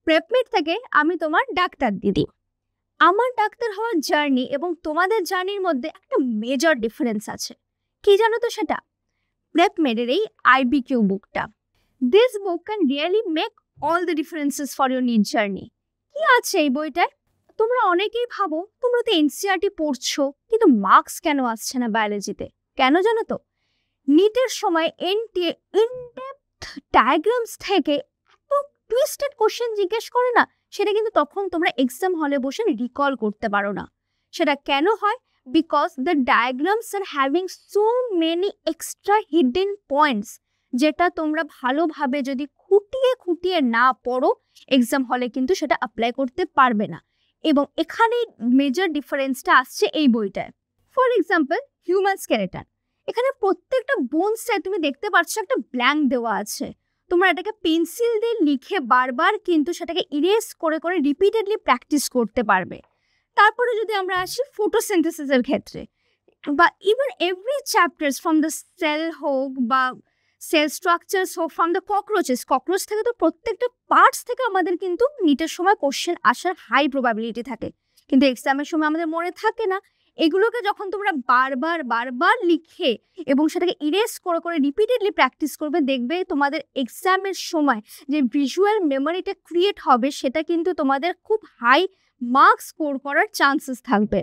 প্রেপমেড থেকে আমি তোমার ডাক্তার দিদি। আমার ডাক্তার হওয়ার জার্নি এবং তোমাদের জার্নির মধ্যে একটা মেজর ডিফারেন্স আছে। কি জানো তো সেটা? প্রেপমেডের এই আইবিকিউ বুকটা। This book can really make all the differences for your NEET journey. কি আছে এই বইটায়? তোমরা অনেকেই ভাবো তোমরা তো এনসিইআরটি পড়ছো, কিন্তু মার্কস কেন আসছে না বায়োলজিতে? কেন জানো তো? নিটের সময় ইনডেপথ ডায়াগ্রামস থেকে এত টুইস্টেড কোশ্চেন জিজ্ঞেস করে না, সেটা কিন্তু তখন তোমরা এক্সাম হলে বসে রিকল করতে পারো না। সেটা কেন হয়? Because the diagrams are having so many extra hidden points, যেটা তোমরা ভালোভাবে যদি খুঁটিয়ে খুঁটিয়ে না পড়ো, এক্সাম হলে কিন্তু সেটা অ্যাপ্লাই করতে পারবে না। এবং এখানেই মেজর ডিফারেন্সটা আসছে এই বইটায়। For example, human skeleton. এখানে প্রত্যেকটা বোনসে তুমি দেখতে পাচ্ছ একটা ব্ল্যাঙ্ক দেওয়া আছে। তোমরা এটাকে পেন্সিল দিয়ে লিখে বারবার কিন্তু সেটাকে ইরেজ করে করে রিপিটেডলি প্র্যাকটিস করতে পারবে। তারপরে যদি আমরা আসি ফটোসিনথেসিসের ক্ষেত্রে, বা even every chapters from the cell হোক বা সেল স্ট্রাকচার্স হোক, ফ্রম দ্য ককরোচ থেকে তো প্রত্যেকটা পার্টস থেকে আমাদের কিন্তু নিটের সময় কোশ্চেন আসার হাই প্রবাবিলিটি থাকে, কিন্তু এক্সামের সময় আমাদের মনে থাকে না। এগুলোকে যখন তোমরা বারবার বারবার লিখে এবং সেটাকে ইরেজ করে করে রিপিটেডলি প্র্যাকটিস করবে, দেখবে তোমাদের এক্সামের সময় যে ভিজুয়াল মেমোরিটা ক্রিয়েট হবে, সেটা কিন্তু তোমাদের খুব হাই মার্কস স্কোর করার চান্সেস থাকবে।